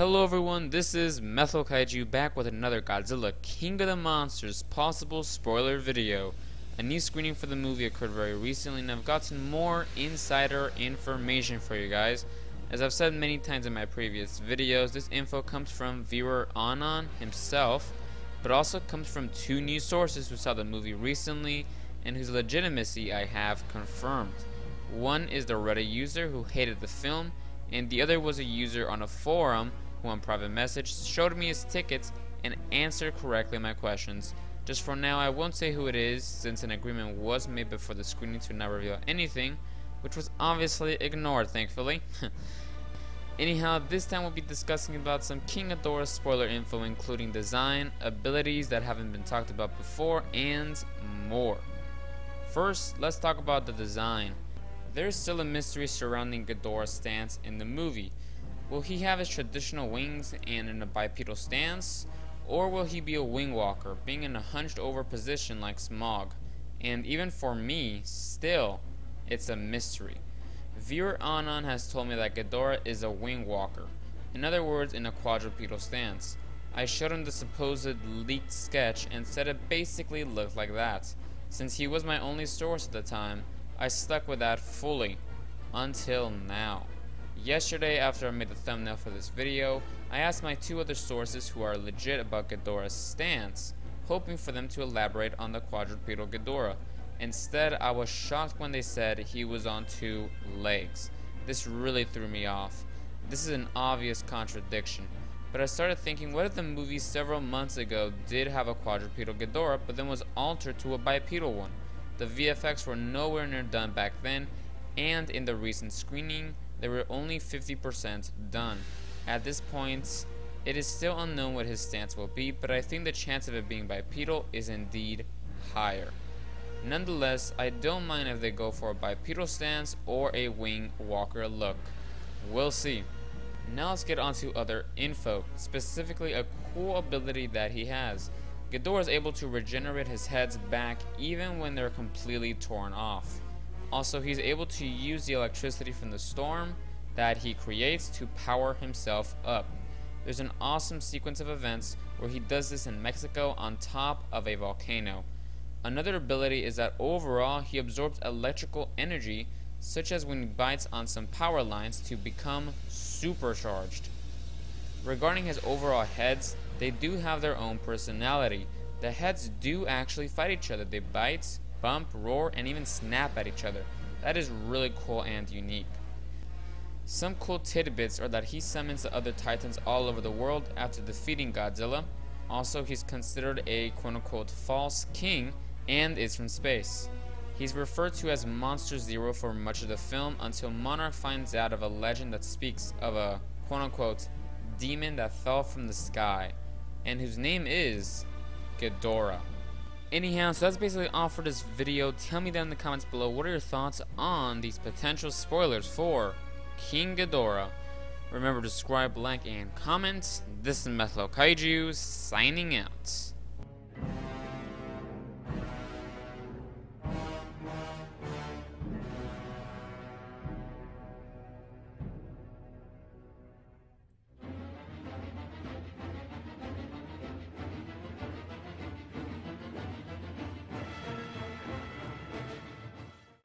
Hello everyone, this is methlokaiju back with another Godzilla King of the Monsters possible spoiler video. A new screening for the movie occurred very recently and I've gotten more insider information for you guys. As I've said many times in my previous videos, this info comes from viewer Anon himself, but also comes from two news sources who saw the movie recently and whose legitimacy I have confirmed. One is the Reddit user who hated the film, and the other was a user on a forum who on private message showed me his tickets and answered correctly my questions. Just for now, I won't say who it is since an agreement was made before the screening to not reveal anything, which was obviously ignored, thankfully. Anyhow, this time we'll be discussing about some King Ghidorah spoiler info, including design, abilities that haven't been talked about before, and more. First, let's talk about the design. There's still a mystery surrounding Ghidorah's stance in the movie. Will he have his traditional wings and in a bipedal stance, or will he be a wing walker, being in a hunched over position like Smog? And even for me, still, it's a mystery. Viewer Anon has told me that Ghidorah is a wing walker, in other words in a quadrupedal stance. I showed him the supposed leaked sketch and said it basically looked like that. Since he was my only source at the time, I stuck with that fully, until now. Yesterday, after I made the thumbnail for this video, I asked my two other sources who are legit about Ghidorah's stance, hoping for them to elaborate on the quadrupedal Ghidorah. Instead, I was shocked when they said he was on two legs. This really threw me off. This is an obvious contradiction. But I started thinking, what if the movie several months ago did have a quadrupedal Ghidorah, but then was altered to a bipedal one? The VFX were nowhere near done back then, and in the recent screening, they were only 50% done. At this point, it is still unknown what his stance will be, but I think the chance of it being bipedal is indeed higher. Nonetheless, I don't mind if they go for a bipedal stance or a wing walker look. We'll see. Now let's get on to other info, specifically a cool ability that he has. Ghidorah is able to regenerate his heads back even when they're completely torn off. Also, he's able to use the electricity from the storm that he creates to power himself up. There's an awesome sequence of events where he does this in Mexico on top of a volcano. Another ability is that overall he absorbs electrical energy, such as when he bites on some power lines to become supercharged. Regarding his overall heads, they do have their own personality. The heads do actually fight each other. They bite, bump, roar, and even snap at each other. That is really cool and unique. Some cool tidbits are that he summons the other titans all over the world after defeating Godzilla. Also, he's considered a quote-unquote false king and is from space. He's referred to as Monster Zero for much of the film until Monarch finds out of a legend that speaks of a quote-unquote demon that fell from the sky, and whose name is Ghidorah. Anyhow, so that's basically all for this video. Tell me down in the comments below, what are your thoughts on these potential spoilers for King Ghidorah? Remember to subscribe, like, and comment. This is methlokaiju signing out.